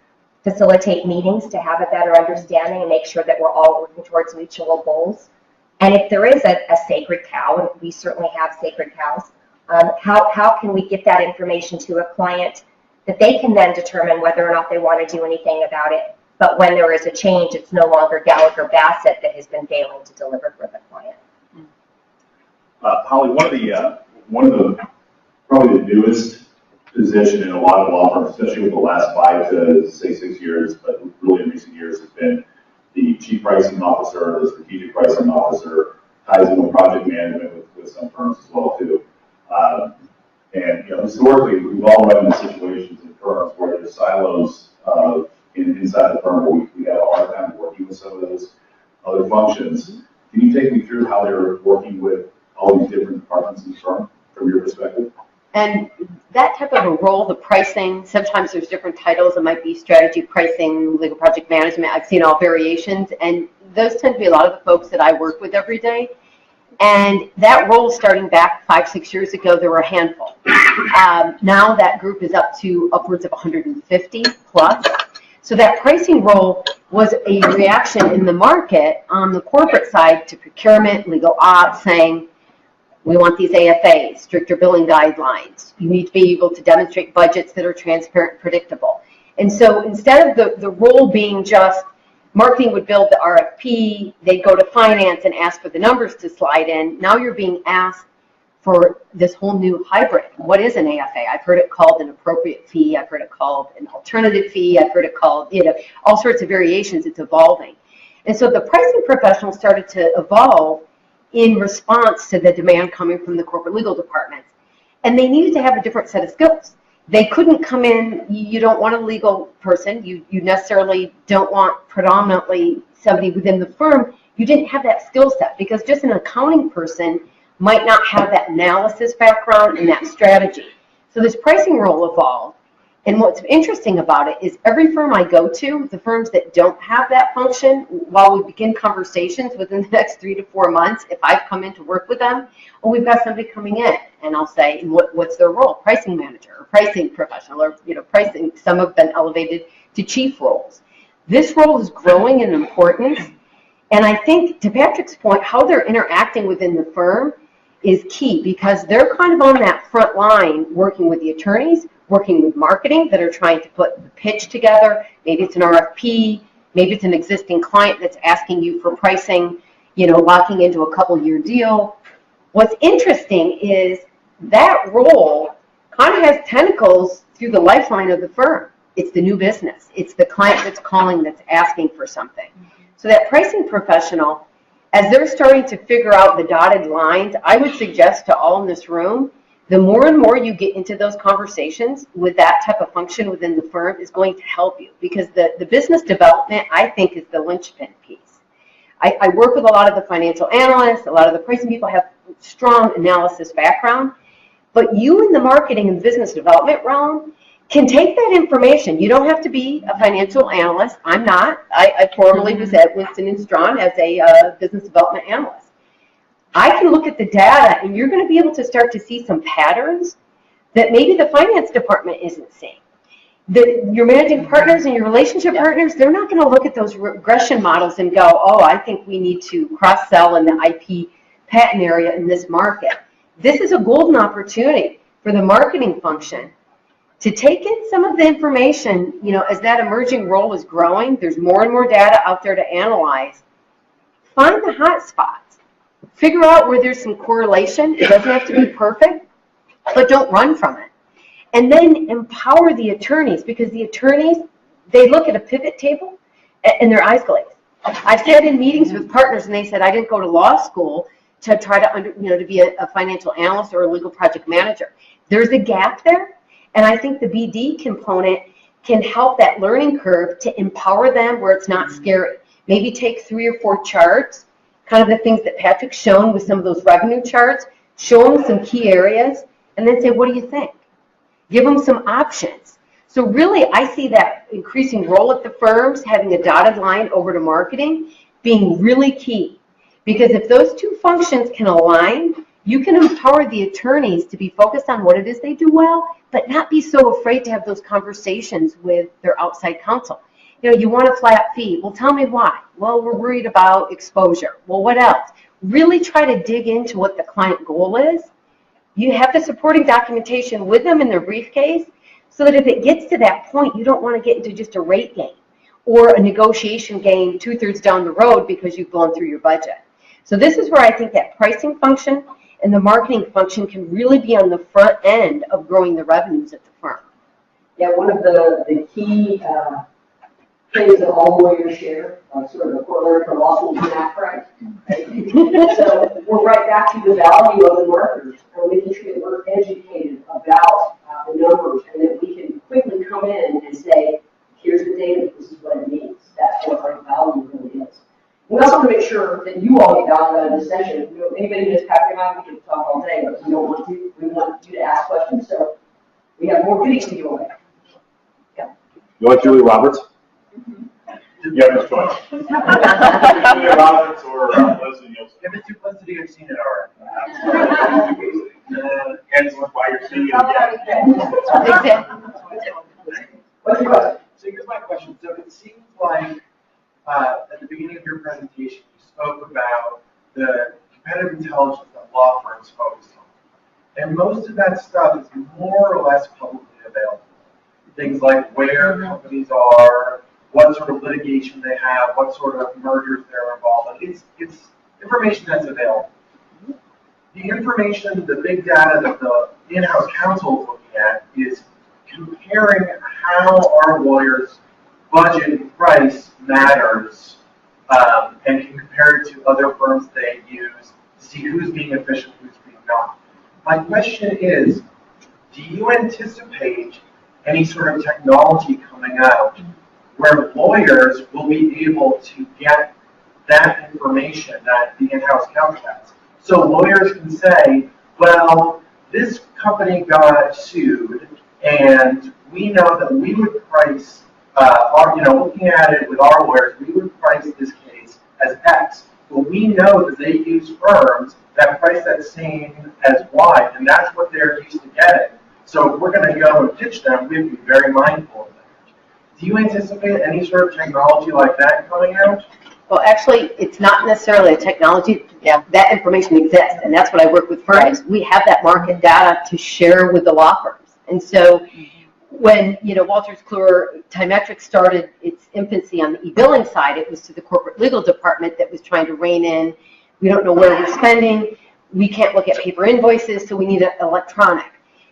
facilitate meetings to have a better understanding and make sure that we're all working towards mutual goals. And if there is a sacred cow, and we certainly have sacred cows, how can we get that information to a client that they can then determine whether or not they want to do anything about it. But when there is a change, it's no longer Gallagher Bassett that has been failing to deliver for the client. Holly, one of the probably the newest position in a lot of law firms, especially with the last 5 to say 6 years, but really in recent years, has been the chief pricing officer, the strategic pricing officer, ties in with project management with some firms as well too. And historically, we've all run into situations in firms where there's silos inside the firm where we have a hard time working with some of those other functions. Can you take me through how they're working with all these different departments in the firm from your perspective? And that type of a role, the pricing, sometimes there's different titles. It might be strategy, pricing, legal project management. I've seen all variations, and those tend to be a lot of the folks that I work with every day. And that role, starting back 5, 6 years ago, there were a handful. Now that group is up to upwards of 150 plus. So that pricing role was a reaction in the market on the corporate side to procurement, legal ops, saying, we want these AFAs, stricter billing guidelines. You need to be able to demonstrate budgets that are transparent and predictable. And so instead of the role being just marketing would build the RFP, they'd go to finance and ask for the numbers to slide in. Now you're being asked for this whole new hybrid. What is an AFA? I've heard it called an appropriate fee. I've heard it called an alternative fee. I've heard it called, all sorts of variations. It's evolving. And so the pricing professionals started to evolve in response to the demand coming from the corporate legal departments. And they needed to have a different set of skills. They couldn't come in, you don't want a legal person, you necessarily don't want predominantly somebody within the firm. You didn't have that skill set because just an accounting person might not have that analysis background and that strategy. So this pricing role evolved. And what's interesting about it is every firm I go to, the firms that don't have that function, while we begin conversations within the next 3 to 4 months, if I've come in to work with them, well, we've got somebody coming in, and I'll say, what's their role? Pricing manager, or pricing professional, or pricing. Some have been elevated to chief roles. This role is growing in importance, and I think, to Patrick's point, how they're interacting within the firm is key because they're kind of on that front line working with the attorneys, working with marketing that are trying to put the pitch together. Maybe it's an RFP, maybe it's an existing client that's asking you for pricing, locking into a couple-year deal. What's interesting is that role kind of has tentacles through the lifeline of the firm. It's the new business. It's the client that's calling that's asking for something. So that pricing professional, as they're starting to figure out the dotted lines, I would suggest to all in this room, the more and more you get into those conversations with that type of function within the firm is going to help you because the business development, I think, is the linchpin piece. I work with a lot of the financial analysts, a lot of the pricing people have strong analysis background, but you in the marketing and business development realm can take that information. You don't have to be a financial analyst. I'm not. I formerly was at Winston & Strawn as a business development analyst. I can look at the data and you're going to be able to start to see some patterns that maybe the finance department isn't seeing. Your managing partners and your relationship partners, they're not going to look at those regression models and go, oh, I think we need to cross-sell in the IP patent area in this market. This is a golden opportunity for the marketing function to take in some of the information, as that emerging role is growing, there's more and more data out there to analyze. Find the hot spots. Figure out where there's some correlation. It doesn't have to be perfect, but don't run from it. And then empower the attorneys because the attorneys, they look at a pivot table and their eyes glaze. I've sat in meetings with partners and they said, I didn't go to law school to try to, to be a financial analyst or a legal project manager. There's a gap there. And I think the BD component can help that learning curve to empower them where it's not scary. Maybe take 3 or 4 charts, kind of the things that Patrick's shown with some of those revenue charts, show them some key areas, and then say, what do you think? Give them some options. So really, I see that increasing role at the firms, having a dotted line over to marketing, being really key. Because if those two functions can align, you can empower the attorneys to be focused on what it is they do well, but not be so afraid to have those conversations with their outside counsel. You want a flat fee. Well, tell me why. Well, we're worried about exposure. Well, what else? Really try to dig into what the client goal is. You have the supporting documentation with them in their briefcase so that if it gets to that point, you don't want to get into just a rate game or a negotiation game 2/3 down the road because you've blown through your budget. So this is where I think that pricing function and the marketing function can really be on the front end of growing the revenues at the firm. Yeah, one of the key things that all lawyers share, sort of the corollary for law school, is math price. So we're right back to the value of the marketers and making sure that we're educated about the numbers and that we can quickly come in and say, here's the data, this is what it means. That's what our value really is. We also want to make sure that you all get value out of this session. Anybody who is Patrick and I, we can talk all day, but we don't want to. We want you to ask questions. So we have more goodies to give away. Yeah. You like Julia Roberts? You have no choice. Julia Roberts or Leslie Nielsen. Give it duplicity, I've seen it already. And why you're seeing it again. What's your question? So here's my question. So it seems like at the beginning of your presentation, you spoke about the competitive intelligence that law firms focus on. And most of that stuff is more or less publicly available. Things like where companies are, what sort of litigation they have, what sort of mergers they're involved in. It's information that's available. The information, the big data that the in-house counsel is looking at is comparing how our lawyers' budget and price matters, and can compare it to other firms they use to see who's being efficient, who's being not. My question is, do you anticipate any sort of technology coming out where lawyers will be able to get that information that the in-house counsel has? So lawyers can say, well, this company got sued, and we know that we would price, looking at it with our lawyers, we would price this case as X. But we know that they use firms that price that same as Y, and that's what they're used to getting. So if we're going to go and pitch them, we have to be very mindful of that. Do you anticipate any sort of technology like that coming out? Well, actually, it's not necessarily a technology. Yeah, that information exists, and that's what I work with firms. We have that market data to share with the law firms. And so when, Wolters Kluwer Timetrics started its infancy on the e-billing side, it was to the corporate legal department that was trying to rein in, we don't know where we're spending, we can't look at paper invoices, so we need it electronic.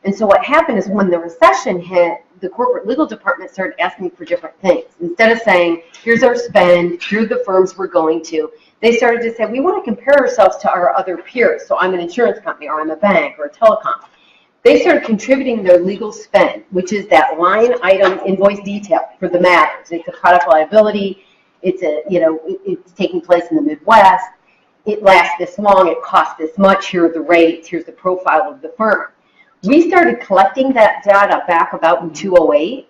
And so what happened is when the recession hit, the corporate legal department started asking for different things. Instead of saying, here's our spend, here's the firms we're going to, they started to say, we want to compare ourselves to our other peers. So I'm an insurance company, or I'm a bank, or a telecom. They started contributing their legal spend, which is that line item invoice detail for the matters. It's a product liability. It's it's taking place in the Midwest. It lasts this long. It costs this much. Here are the rates. Here's the profile of the firm. We started collecting that data back about in 2008.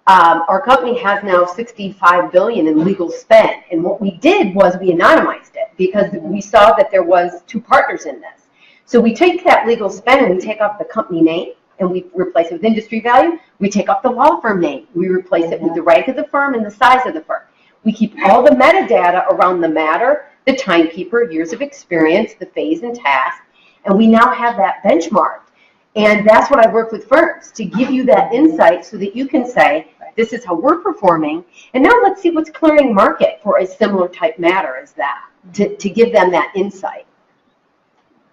Our company has now $65 billion in legal spend. And what we did was we anonymized it because we saw that there was two partners in this. So we take that legal spend and we take off the company name and we replace it with industry value. We take off the law firm name. We replace it with the rank of the firm and the size of the firm. We keep all the metadata around the matter, the timekeeper, years of experience, the phase and task, and we now have that benchmarked. And that's what I work with firms, to give you that insight so that you can say, this is how we're performing, and now let's see what's clearing market for a similar type matter as that, to give them that insight.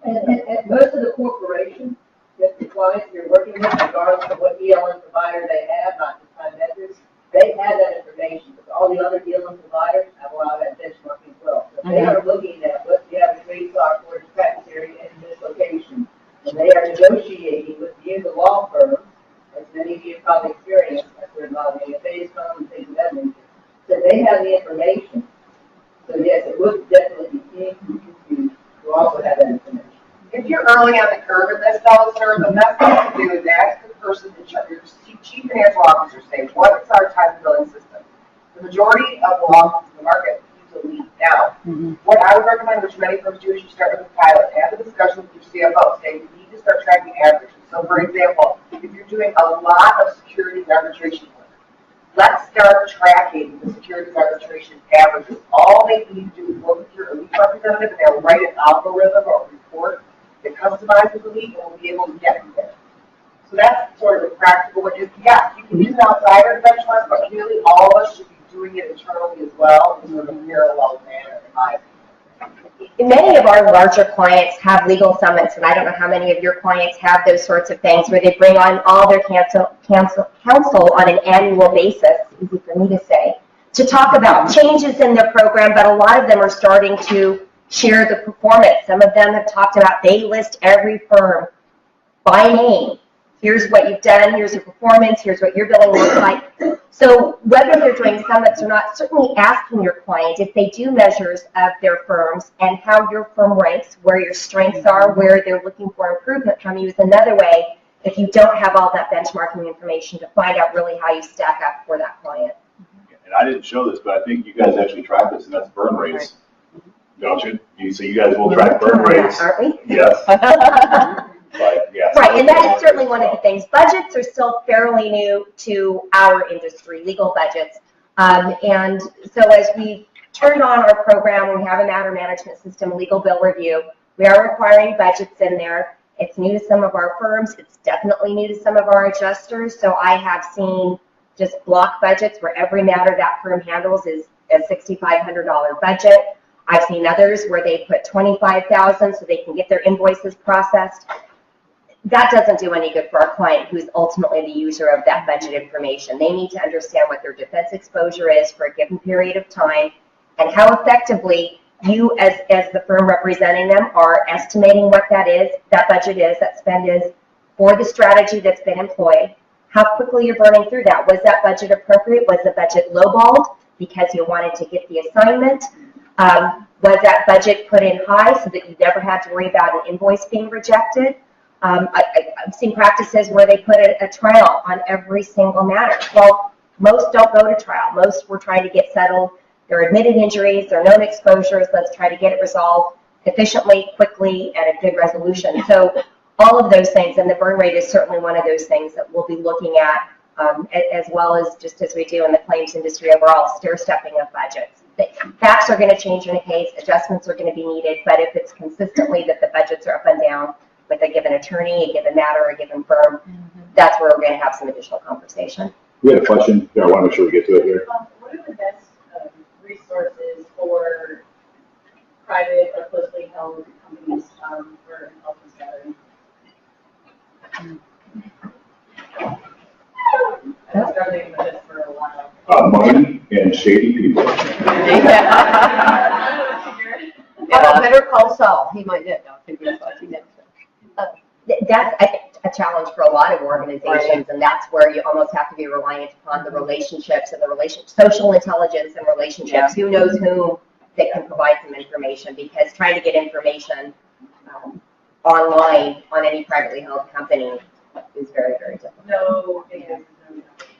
And most of the corporations, that the clients you're working with, regardless of what ELM provider they have, not just Timetrics, they have that information. But all the other ELM providers have a lot of that benchmarking as well. So they are looking at what you have a trade software practice area in this location. And they are negotiating with you, the law firm, as many of you have probably experienced, that's where a lot of AFAs come and things of that nature. So they have the information. So yes, it would definitely be easy to also have that information. If you're early on the curve in this, though, sir, the best thing to do is ask the person in charge, your chief financial officer, say, what is our time billing system? The majority of the law firms in the market use a lead. Now, what I would recommend, which many firms do, is you start with a pilot. Have a discussion with your CFO. Say, you need to start tracking averages. So, for example, if you're doing a lot of securities arbitration work, let's start tracking the securities arbitration averages. All they need to do is work with your elite representative, and they'll write an algorithm or a report that customizes the lead, and we'll be able to get you there. So that's sort of a practical way. Yes, you can use an outsider benchmark, but really all of us should be doing it internally as well in sort of a parallel manner, in my opinion. Many of our larger clients have legal summits, and I don't know how many of your clients have those sorts of things where they bring on all their counsel on an annual basis, easy for me to say, to talk about changes in their program, but a lot of them are starting to share the performance. Some of them have talked about they list every firm by name. Here's what you've done, here's your performance, here's what your billing looks like. So whether they're doing summits or not, certainly asking your client if they do measures of their firms and how your firm ranks, where your strengths are, where they're looking for improvement from you is another way, if you don't have all that benchmarking information, to find out really how you stack up for that client. And I didn't show this, but I think you guys actually track this, and that's burn rates. Don't you? So you guys will track burn rates. Aren't we? Yes. But, yeah. Right, and that is certainly one of the things. Budgets are still fairly new to our industry, legal budgets. And so as we turned on our program, we have a matter management system, legal bill review. We are requiring budgets in there. It's new to some of our firms. It's definitely new to some of our adjusters. So I have seen just block budgets where every matter that firm handles is a $6,500 budget. I've seen others where they put $25,000 so they can get their invoices processed. That doesn't do any good for our client, who's ultimately the user of that budget information. They need to understand what their defense exposure is for a given period of time and how effectively you, as the firm representing them, are estimating what that is, that budget is, that spend is, for the strategy that's been employed, how quickly you're burning through that. Was that budget appropriate? Was the budget lowballed because you wanted to get the assignment? Was that budget put in high so that you never had to worry about an invoice being rejected? I've seen practices where they put a trial on every single matter. Well, most don't go to trial. Most were trying to get settled. They're admitted injuries, they're known exposures. Let's try to get it resolved efficiently, quickly, and a good resolution. So all of those things, and the burn rate is certainly one of those things that we'll be looking at, as well as just as we do in the claims industry overall, stair-stepping of budgets. The facts are going to change in a case, adjustments are going to be needed, but if it's consistently that the budgets are up and down with a given attorney, a given matter, a given firm, that's where we're going to have some additional conversation. We had a question. Yeah, I want to make sure we get to it here. What are the best resources for private or closely held companies for intelligence gathering? I've been struggling with this for a while. Money and shady people. Yeah, better call Saul. He might know. That's, I think, a challenge for a lot of organizations, and that's where you almost have to be reliant upon the relationships and social intelligence and relationships. Who knows whom that can provide some information, because trying to get information online on any privately held company is very, very difficult. No.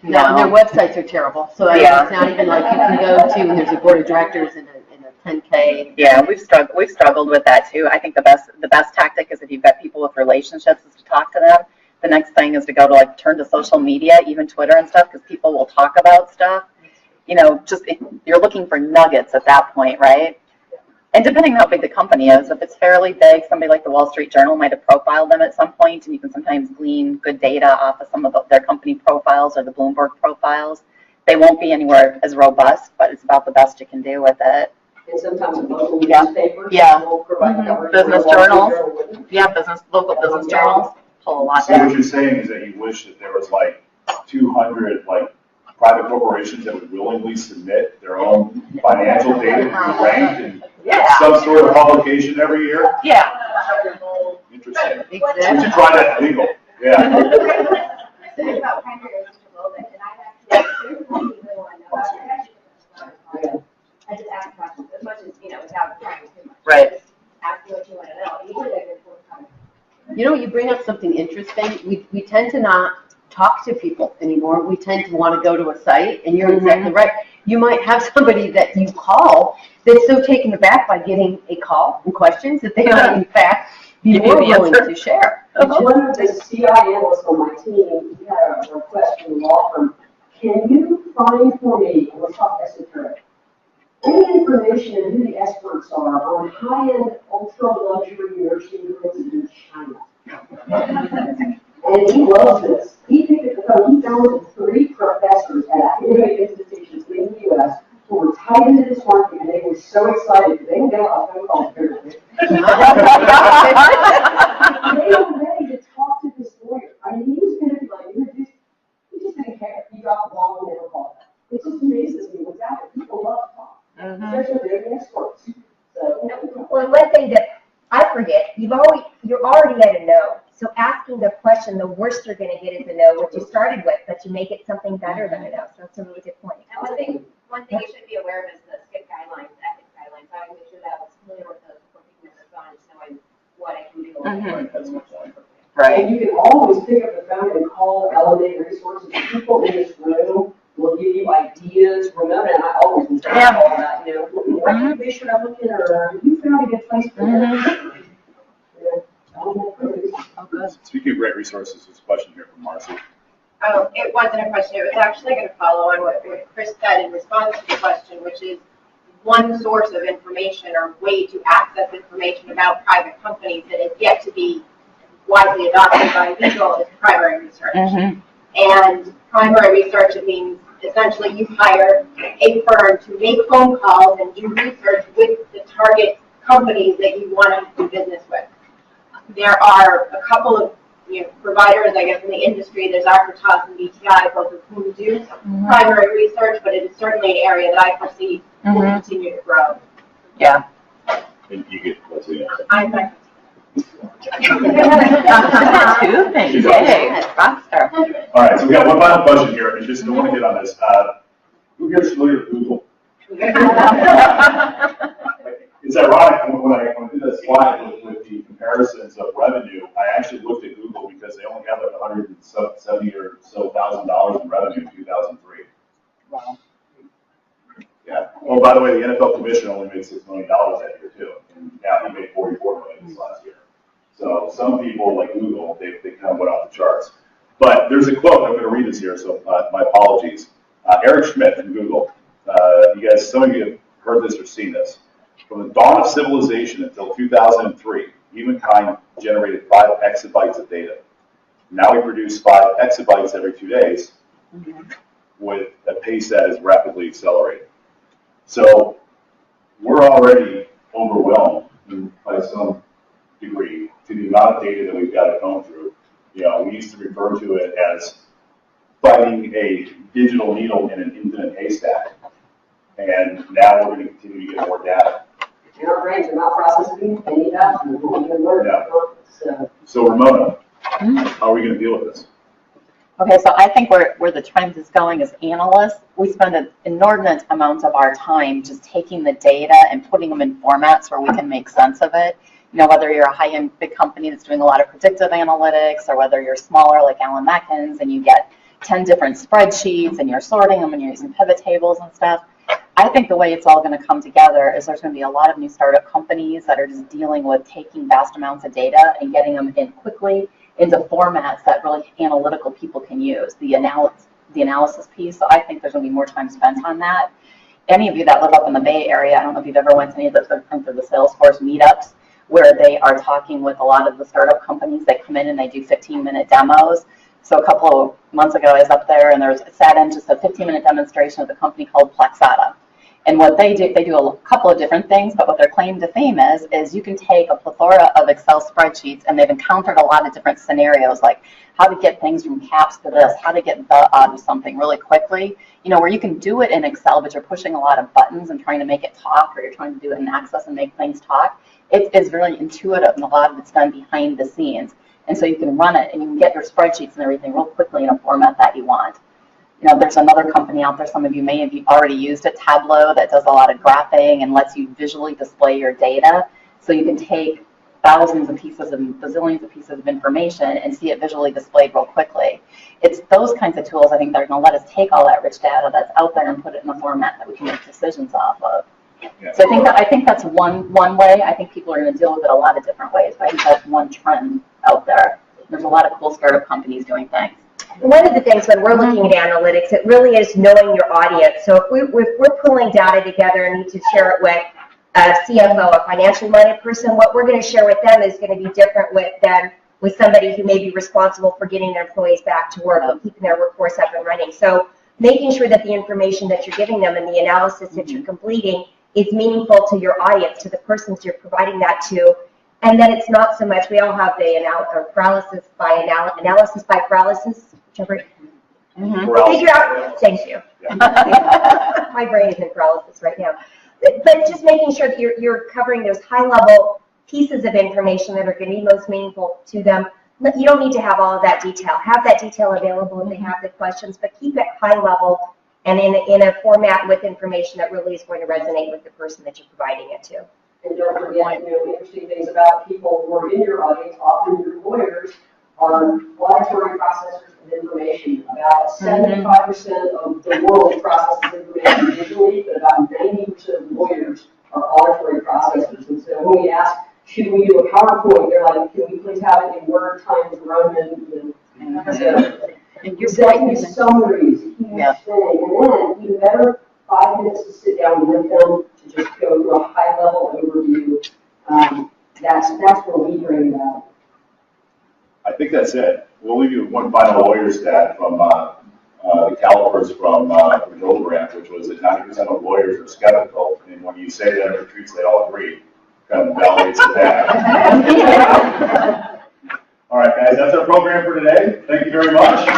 No, their websites are terrible. So it's not even like you can go to, and there's a board of directors and a 10K. Yeah, we've struggled with that too. I think the best tactic is if you've got people with relationships is to talk to them. The next thing is to go to turn to social media, even Twitter and stuff, because people will talk about stuff. You know, just you're looking for nuggets at that point, right? And depending on how big the company is, if it's fairly big, somebody like the Wall Street Journal might have profiled them at some point, and you can sometimes glean good data off of some of their company profiles or the Bloomberg profiles. They won't be anywhere as robust, but it's about the best you can do with it. And sometimes local newspapers will provide coverage. Business journals. Local business journals pull a lot So there. what you're saying is that you wish that there was 200 private corporations that would willingly submit their own financial data to be ranked in some sort of publication every year? Yeah. Interesting. Exactly. We should try that legal. Yeah. Think about primary research a little bit, and I actually, there's one thing you really want to know about it. I just ask questions as much as, without trying too much. Right. Just ask what you want to know. Usually they're good forthcoming. You bring up something interesting. We tend to not talk to people anymore. We tend to want to go to a site, and you're exactly right. You might have somebody that you call that's so taken aback by getting a call and questions that they might, in fact, be more willing to share. One of the CI analysts on my team, he had a request from the law firm. Can you find for me, and let's talk esoteric, any information on who the experts are on high-end, ultra-luxury nursing homes in China? And he loves this. He picked up the phone. He found 3 professors at academic institutions in the U.S. who were tied into this market, and they were so excited because they didn't get a lot of phone calls. They were ready to talk to this lawyer. I mean, he was going to be introduced. He just didn't care. He dropped the ball and never called. It just amazes me what's happening. People love to talk. Especially if they're the experts. So, Well, one thing that I forget, you're already at a no. So asking the question, the worst you're going to get is a no, what you started with, but you make it something better than a no. So that's a really good point. And one thing you should be aware of is the SCIP guidelines, ethics guidelines. I would make sure that I was familiar with those before picking up the phone, just knowing what I can do. Right. and you can always pick up the phone and call Elevate Resources. People in this room will give you ideas. Ramona and I always do all that, what information I'm looking at, or you found a good place for that. Speaking of great resources, there's a question here from Marcy. It wasn't a question, it was actually going to follow on what Chris said in response to the question, which is one source of information or way to access information about private companies that is yet to be widely adopted by legal is primary research. And primary research, it means essentially you hire a firm to make phone calls and do research with the target companies that you want to do business with. There are a couple of providers, I guess, in the industry. There's Architas and BTI, both of whom do primary research, but it is certainly an area that I foresee will continue to grow. Yeah. And you get, let's see. I'm Two things, yay, rockstar. All right, so we got one final question here, and just don't want to get on this. Who here is familiar with Google? It's ironic, when I did that slide with the comparisons of revenue, I actually looked at Google because they only have like $170 or so thousand in revenue in 2003. Wow. Yeah. Oh, by the way, the NFL commission only made $6 million that year too, and now he made $44 million this last year. So some people, like Google, they kind of went off the charts. But there's a quote, I'm going to read this here, so my apologies. Eric Schmidt from Google. You guys, some of you have heard this or seen this. From the dawn of civilization until 2003, humankind generated 5 exabytes of data. Now we produce 5 exabytes every 2 days with a pace that is rapidly accelerating. So we're already overwhelmed by some degree to the amount of data that we've got to comb through. We used to refer to it as finding a digital needle in an infinite haystack. And now we're going to continue to get more data. And our brains are not processing any data, we won't even learn. Yeah. So Ramona, how are we going to deal with this? Okay, so I think where the trend is going as analysts, we spend an inordinate amount of our time just taking the data and putting them in formats where we can make sense of it. Whether you're a high-end big company that's doing a lot of predictive analytics, or whether you're smaller like Allen Meckens and you get 10 different spreadsheets and you're sorting them and you're using pivot tables and stuff. I think the way it's all going to come together is there's going to be a lot of new startup companies that are just dealing with taking vast amounts of data and getting them in quickly into formats that really analytical people can use, the analysis piece. So I think there's going to be more time spent on that. Any of you that live up in the Bay Area, I don't know if you've ever went to any of the Salesforce meetups, where they are talking with a lot of the startup companies that come in and they do 15-minute demos. So a couple of months ago, I was up there and sat in just a 15-minute demonstration of the company called Plexata. And what they do a couple of different things, but what their claim to fame is you can take a plethora of Excel spreadsheets, and they've encountered a lot of different scenarios, like how to get things from caps to this, how to get the out of something really quickly, where you can do it in Excel, but you're pushing a lot of buttons and trying to make it talk, or you're trying to do it in Access and make things talk. It's very intuitive, and a lot of it's done behind the scenes. And so you can run it, and you can get your spreadsheets and everything real quickly in a format that you want. There's another company out there, some of you may have already used it, Tableau, that does a lot of graphing and lets you visually display your data. So you can take thousands of pieces and bazillions of pieces of information and see it visually displayed real quickly. It's those kinds of tools, I think, that are going to let us take all that rich data that's out there and put it in a format that we can make decisions off of. Yeah. So I think that's one way. I think people are going to deal with it a lot of different ways, but I think that's one trend out there. There's a lot of cool startup companies doing things. One of the things when we're looking at analytics, it really is knowing your audience. So if we're pulling data together and need to share it with a CFO, a financially minded person, what we're going to share with them is going to be different than with somebody who may be responsible for getting their employees back to work and keeping their workforce up and running. So making sure that the information that you're giving them and the analysis that you're completing is meaningful to your audience, to the persons you're providing that to. And then it's not so much, we all have the analysis by paralysis, whichever. Figure out, thank you. Yeah. My brain is in paralysis right now. But just making sure that you're covering those high-level pieces of information that are going to be most meaningful to them. You don't need to have all of that detail. Have that detail available if they have the questions, but keep it high-level and in a format with information that really is going to resonate with the person that you're providing it to. And don't forget, interesting things about people who are in your audience, often your lawyers, are auditory processors of information. About 75% of the world processes information visually, but about 90% of lawyers are auditory processors. And so when we ask, should we do a PowerPoint, they're like, can we please have it in Word times Roman? And you're saying summaries, huge thing. And then, even better, 5 minutes to sit down with them to just go through a high-level overview. That's where we bring that. I think that's it. we'll leave you with one final lawyer stat from the calipers from Gillibrand, which was that 90% of lawyers are skeptical, and when you say that in retreats, they all agree. Kind of validates the fact. All right, guys, that's our program for today. Thank you very much.